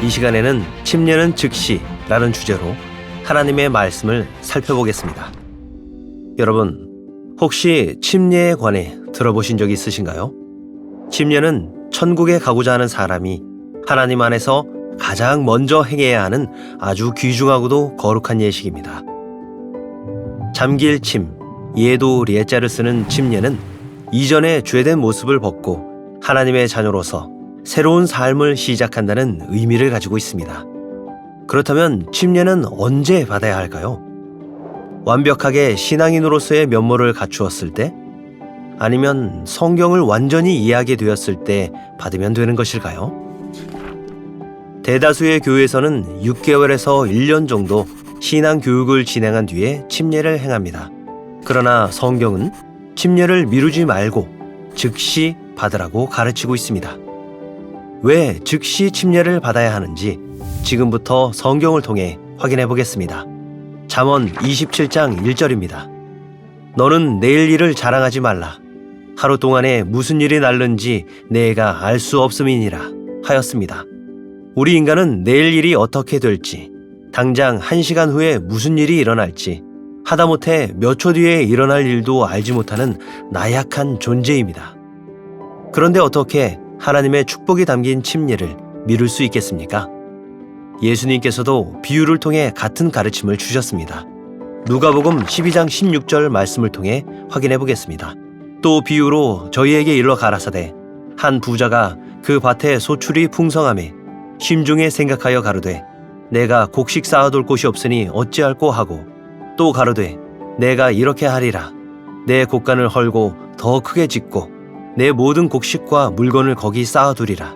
이 시간에는 침례는 즉시라는 주제로 하나님의 말씀을 살펴보겠습니다. 여러분, 혹시 침례에 관해 들어보신 적 있으신가요? 침례는 천국에 가고자 하는 사람이 하나님 안에서 가장 먼저 행해야 하는 아주 귀중하고도 거룩한 예식입니다. 잠길 침, 예도 리에자를 쓰는 침례는 이전의 죄된 모습을 벗고 하나님의 자녀로서 새로운 삶을 시작한다는 의미를 가지고 있습니다. 그렇다면 침례는 언제 받아야 할까요? 완벽하게 신앙인으로서의 면모를 갖추었을 때? 아니면 성경을 완전히 이해하게 되었을 때 받으면 되는 것일까요? 대다수의 교회에서는 6개월에서 1년 정도 신앙 교육을 진행한 뒤에 침례를 행합니다. 그러나 성경은 침례를 미루지 말고 즉시 받으라고 가르치고 있습니다. 왜 즉시 침례를 받아야 하는지 지금부터 성경을 통해 확인해 보겠습니다. 잠언 27장 1절입니다. 너는 내일 일을 자랑하지 말라. 하루 동안에 무슨 일이 날는지 내가 알 수 없음이니라 하였습니다. 우리 인간은 내일 일이 어떻게 될지, 당장 1시간 후에 무슨 일이 일어날지, 하다못해 몇 초 뒤에 일어날 일도 알지 못하는 나약한 존재입니다. 그런데 어떻게 하나님의 축복이 담긴 침례를 미룰 수 있겠습니까? 예수님께서도 비유를 통해 같은 가르침을 주셨습니다. 누가복음 12장 16절 말씀을 통해 확인해 보겠습니다. 또 비유로 저희에게 일러 가라사대 한 부자가 그 밭에 소출이 풍성하매 심중에 생각하여 가로되 내가 곡식 쌓아둘 곳이 없으니 어찌할꼬 하고 또 가로되 내가 이렇게 하리라 내 곡간을 헐고 더 크게 짓고 내 모든 곡식과 물건을 거기 쌓아두리라.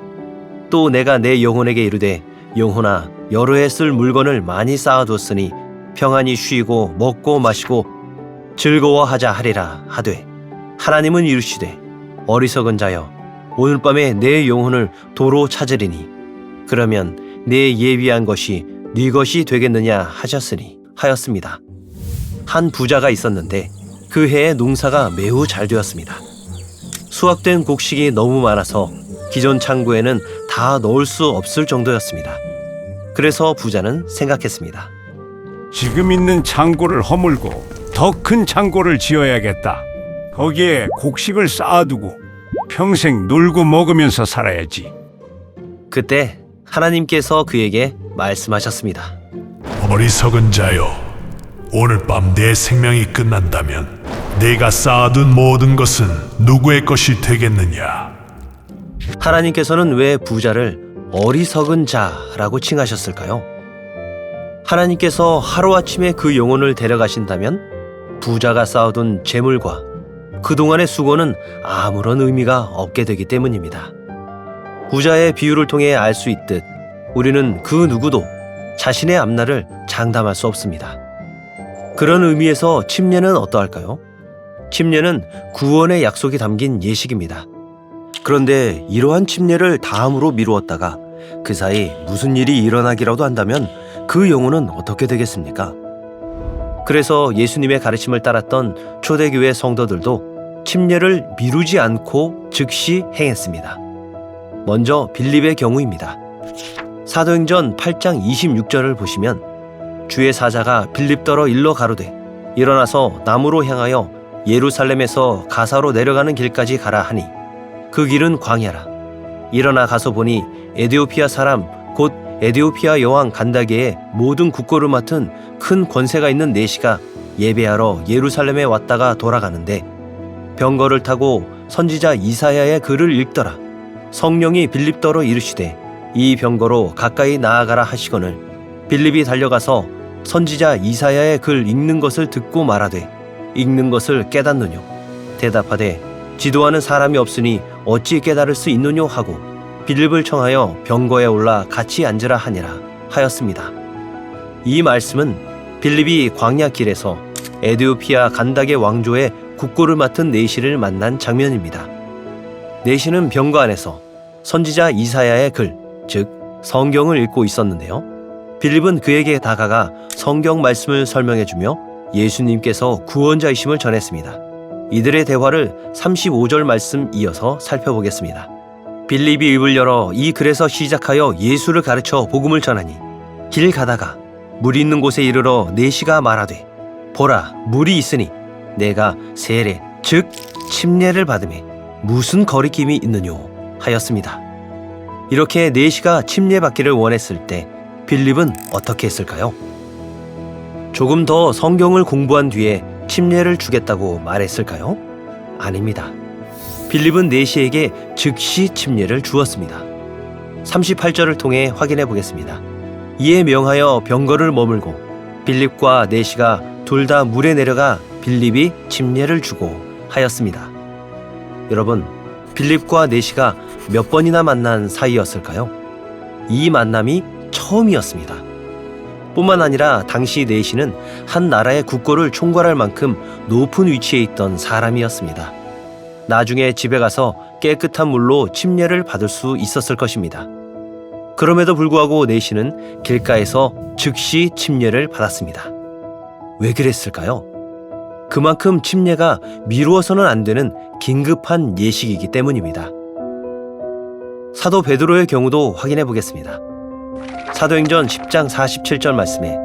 또 내가 내 영혼에게 이르되 영혼아 여러 해 쓸 물건을 많이 쌓아두었으니 평안히 쉬고 먹고 마시고 즐거워하자 하리라 하되 하나님은 이르시되 어리석은 자여 오늘 밤에 내 영혼을 도로 찾으리니 그러면 내 예비한 것이 네 것이 되겠느냐 하셨으니 하였습니다. 한 부자가 있었는데 그 해의 농사가 매우 잘 되었습니다. 수확된 곡식이 너무 많아서 기존 창고에는 다 넣을 수 없을 정도였습니다. 그래서 부자는 생각했습니다. 지금 있는 창고를 허물고 더 큰 창고를 지어야겠다. 거기에 곡식을 쌓아두고 평생 놀고 먹으면서 살아야지. 그때 하나님께서 그에게 말씀하셨습니다. 어리석은 자여, 오늘 밤 내 생명이 끝난다면 내가 쌓아둔 모든 것은 누구의 것이 되겠느냐? 하나님께서는 왜 부자를 어리석은 자라고 칭하셨을까요? 하나님께서 하루아침에 그 영혼을 데려가신다면 부자가 쌓아둔 재물과 그동안의 수고는 아무런 의미가 없게 되기 때문입니다. 부자의 비유를 통해 알 수 있듯 우리는 그 누구도 자신의 앞날을 장담할 수 없습니다. 그런 의미에서 침례는 어떠할까요? 침례는 구원의 약속이 담긴 예식입니다. 그런데 이러한 침례를 다음으로 미루었다가 그 사이 무슨 일이 일어나기라도 한다면 그 영혼은 어떻게 되겠습니까? 그래서 예수님의 가르침을 따랐던 초대교회 성도들도 침례를 미루지 않고 즉시 행했습니다. 먼저 빌립의 경우입니다. 사도행전 8장 26절을 보시면 주의 사자가 빌립더러 일러 가로되 일어나서 남으로 향하여 예루살렘에서 가사로 내려가는 길까지 가라 하니 그 길은 광야라. 일어나 가서 보니 에디오피아 사람 곧 에디오피아 여왕 간다게의 모든 국고를 맡은 큰 권세가 있는 내시가 예배하러 예루살렘에 왔다가 돌아가는데 병거를 타고 선지자 이사야의 글을 읽더라. 성령이 빌립더러 이르시되 이 병거로 가까이 나아가라 하시거늘 빌립이 달려가서 선지자 이사야의 글 읽는 것을 듣고 말하되 읽는 것을 깨닫느뇨? 대답하되 지도하는 사람이 없으니 어찌 깨달을 수 있느뇨 하고 빌립을 청하여 병거에 올라 같이 앉으라 하니라 하였습니다. 이 말씀은 빌립이 광야 길에서 에디오피아 간다게 왕조의 국고를 맡은 내시를 만난 장면입니다. 내시는 병거 안에서 선지자 이사야의 글, 즉 성경을 읽고 있었는데요. 빌립은 그에게 다가가 성경 말씀을 설명해주며 예수님께서 구원자이심을 전했습니다. 이들의 대화를 35절 말씀 이어서 살펴보겠습니다. 빌립이 입을 열어 이 글에서 시작하여 예수를 가르쳐 복음을 전하니 길 가다가 물이 있는 곳에 이르러 내시가 말하되 보라 물이 있으니 내가 세례 즉 침례를 받음에 무슨 거리낌이 있느뇨 하였습니다. 이렇게 내시가 침례받기를 원했을 때 빌립은 어떻게 했을까요? 조금 더 성경을 공부한 뒤에 침례를 주겠다고 말했을까요? 아닙니다. 빌립은 내시에게 즉시 침례를 주었습니다. 38절을 통해 확인해 보겠습니다. 이에 명하여 병거를 머물고 빌립과 내시가 둘 다 물에 내려가 빌립이 침례를 주고 하였습니다. 여러분, 빌립과 내시가 몇 번이나 만난 사이였을까요? 이 만남이 처음이었습니다. 뿐만 아니라 당시 내시는 한 나라의 국고를 총괄할 만큼 높은 위치에 있던 사람이었습니다. 나중에 집에 가서 깨끗한 물로 침례를 받을 수 있었을 것입니다. 그럼에도 불구하고 내시는 길가에서 즉시 침례를 받았습니다. 왜 그랬을까요? 그만큼 침례가 미루어서는 안 되는 긴급한 예식이기 때문입니다. 사도 베드로의 경우도 확인해 보겠습니다. 사도행전 10장 47절 말씀에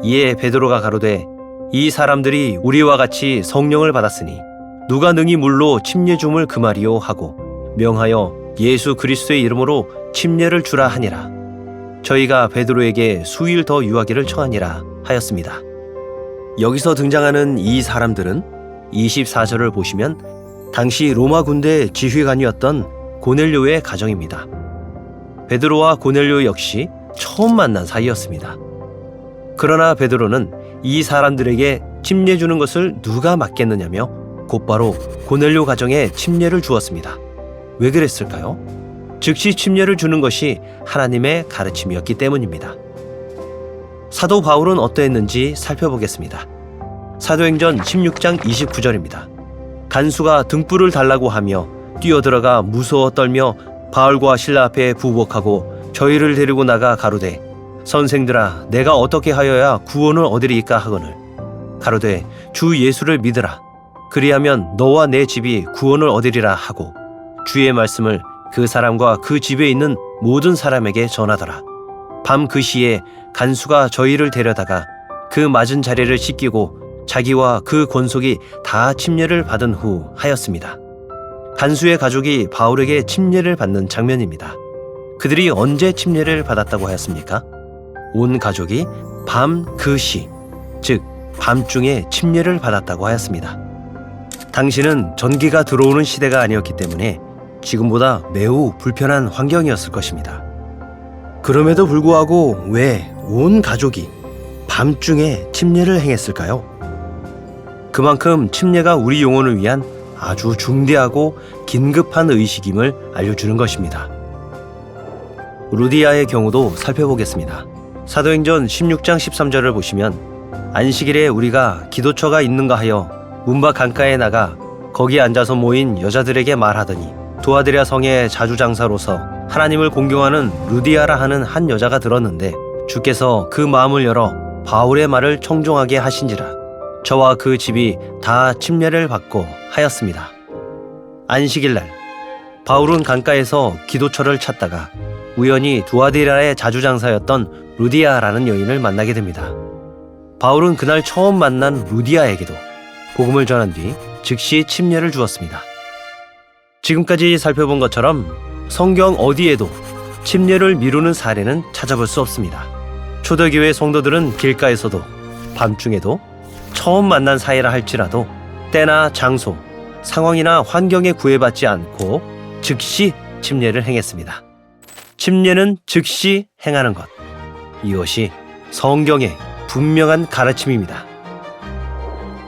이에 베드로가 가로되 이 사람들이 우리와 같이 성령을 받았으니 누가 능히 물로 침례 줌을 금하리요 하고 명하여 예수 그리스도의 이름으로 침례를 주라 하니라. 저희가 베드로에게 수일 더 유하기를 청하니라 하였습니다. 여기서 등장하는 이 사람들은 24절을 보시면 당시 로마 군대 지휘관이었던 고넬료의 가정입니다. 베드로와 고넬료 역시 처음 만난 사이였습니다. 그러나 베드로는 이 사람들에게 침례 주는 것을 누가 맡겠느냐며 곧바로 고넬료 가정에 침례를 주었습니다. 왜 그랬을까요? 즉시 침례를 주는 것이 하나님의 가르침이었기 때문입니다. 사도 바울은 어떠했는지 살펴보겠습니다. 사도행전 16장 29절입니다. 간수가 등불을 달라고 하며 뛰어들어가 무서워 떨며 바울과 신라 앞에 부복하고 저희를 데리고 나가 가로되 선생들아 내가 어떻게 하여야 구원을 얻으리이까 하거늘 가로되 주 예수를 믿으라 그리하면 너와 내 집이 구원을 얻으리라 하고 주의 말씀을 그 사람과 그 집에 있는 모든 사람에게 전하더라. 밤 그 시에 간수가 저희를 데려다가 그 맞은 자리를 씻기고 자기와 그 권속이 다 침례를 받은 후 하였습니다. 간수의 가족이 바울에게 침례를 받는 장면입니다. 그들이 언제 침례를 받았다고 하였습니까? 온 가족이 밤 그 시, 즉 밤중에 침례를 받았다고 하였습니다. 당시는 전기가 들어오는 시대가 아니었기 때문에 지금보다 매우 불편한 환경이었을 것입니다. 그럼에도 불구하고 왜 온 가족이 밤중에 침례를 행했을까요? 그만큼 침례가 우리 영혼을 위한 아주 중대하고 긴급한 의식임을 알려주는 것입니다. 루디아의 경우도 살펴보겠습니다. 사도행전 16장 13절을 보시면 안식일에 우리가 기도처가 있는가 하여 문 밖 강가에 나가 거기 앉아서 모인 여자들에게 말하더니 두아드랴 성의 자주장사로서 하나님을 공경하는 루디아라 하는 한 여자가 들었는데 주께서 그 마음을 열어 바울의 말을 청종하게 하신지라 저와 그 집이 다 침례를 받고 하였습니다. 안식일날 바울은 강가에서 기도처를 찾다가 우연히 두아드랴의 자주장사였던 루디아라는 여인을 만나게 됩니다. 바울은 그날 처음 만난 루디아에게도 복음을 전한 뒤 즉시 침례를 주었습니다. 지금까지 살펴본 것처럼 성경 어디에도 침례를 미루는 사례는 찾아볼 수 없습니다. 초대교회 성도들은 길가에서도 밤중에도 처음 만난 사이라 할지라도 때나 장소, 상황이나 환경에 구애받지 않고 즉시 침례를 행했습니다. 침례는 즉시 행하는 것. 이것이 성경의 분명한 가르침입니다.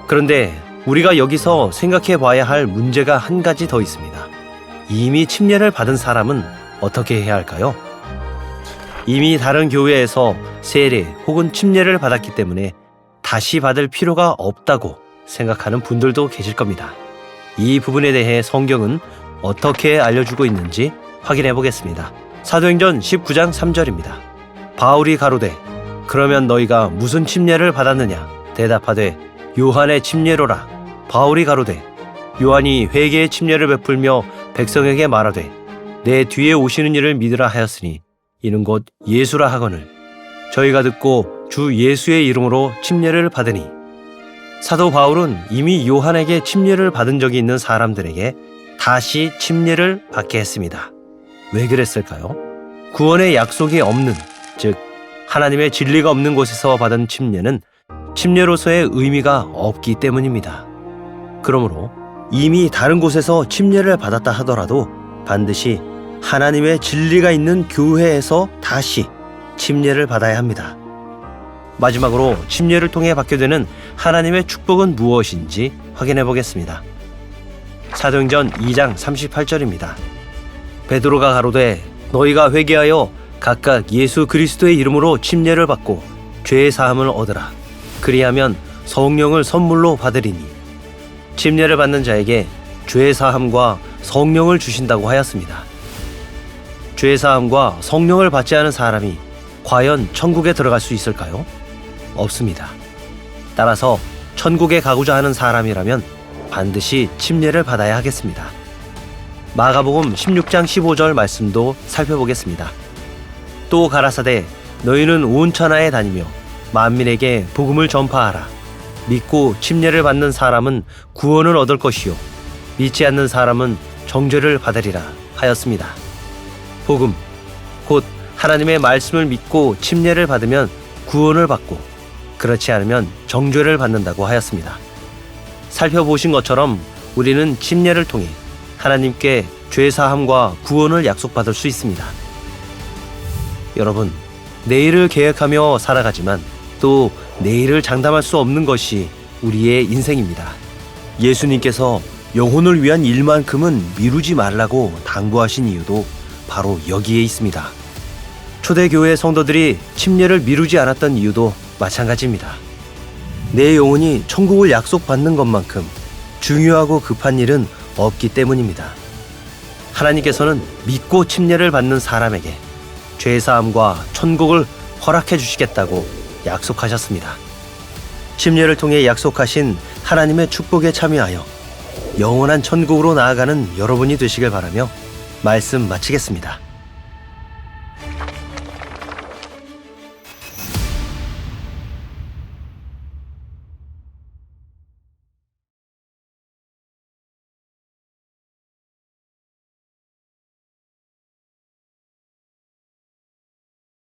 그런데 우리가 여기서 생각해 봐야 할 문제가 한 가지 더 있습니다. 이미 침례를 받은 사람은 어떻게 해야 할까요? 이미 다른 교회에서 세례 혹은 침례를 받았기 때문에 다시 받을 필요가 없다고 생각하는 분들도 계실 겁니다. 이 부분에 대해 성경은 어떻게 알려주고 있는지 확인해 보겠습니다. 사도행전 19장 3절입니다. 바울이 가로되 그러면 너희가 무슨 침례를 받았느냐? 대답하되 요한의 침례로라. 바울이 가로되 요한이 회개의 침례를 베풀며 백성에게 말하되 내 뒤에 오시는 이를 믿으라 하였으니 이는 곧 예수라 하거늘 저희가 듣고 주 예수의 이름으로 침례를 받으니 사도 바울은 이미 요한에게 침례를 받은 적이 있는 사람들에게 다시 침례를 받게 했습니다. 왜 그랬을까요? 구원의 약속이 없는, 즉 하나님의 진리가 없는 곳에서 받은 침례는 침례로서의 의미가 없기 때문입니다. 그러므로 이미 다른 곳에서 침례를 받았다 하더라도 반드시 하나님의 진리가 있는 교회에서 다시 침례를 받아야 합니다. 마지막으로 침례를 통해 받게 되는 하나님의 축복은 무엇인지 확인해 보겠습니다. 사도행전 2장 38절입니다. 베드로가 가로되 너희가 회개하여 각각 예수 그리스도의 이름으로 침례를 받고 죄의 사함을 얻으라. 그리하면 성령을 선물로 받으리니 침례를 받는 자에게 죄의 사함과 성령을 주신다고 하였습니다. 죄의 사함과 성령을 받지 않은 사람이 과연 천국에 들어갈 수 있을까요? 없습니다. 따라서 천국에 가고자 하는 사람이라면 반드시 침례를 받아야 하겠습니다. 마가복음 16장 15절 말씀도 살펴보겠습니다. 또 가라사대 너희는 온 천하에 다니며 만민에게 복음을 전파하라. 믿고 침례를 받는 사람은 구원을 얻을 것이요 믿지 않는 사람은 정죄를 받으리라 하였습니다. 복음, 곧 하나님의 말씀을 믿고 침례를 받으면 구원을 받고 그렇지 않으면 정죄를 받는다고 하였습니다. 살펴보신 것처럼 우리는 침례를 통해 하나님께 죄사함과 구원을 약속받을 수 있습니다. 여러분, 내일을 계획하며 살아가지만 또 내일을 장담할 수 없는 것이 우리의 인생입니다. 예수님께서 영혼을 위한 일만큼은 미루지 말라고 당부하신 이유도 바로 여기에 있습니다. 초대교회 성도들이 침례를 미루지 않았던 이유도 마찬가지입니다. 내 영혼이 천국을 약속받는 것만큼 중요하고 급한 일은 없기 때문입니다. 하나님께서는 믿고 침례를 받는 사람에게 죄사함과 천국을 허락해 주시겠다고 약속하셨습니다. 침례를 통해 약속하신 하나님의 축복에 참여하여 영원한 천국으로 나아가는 여러분이 되시길 바라며 말씀 마치겠습니다.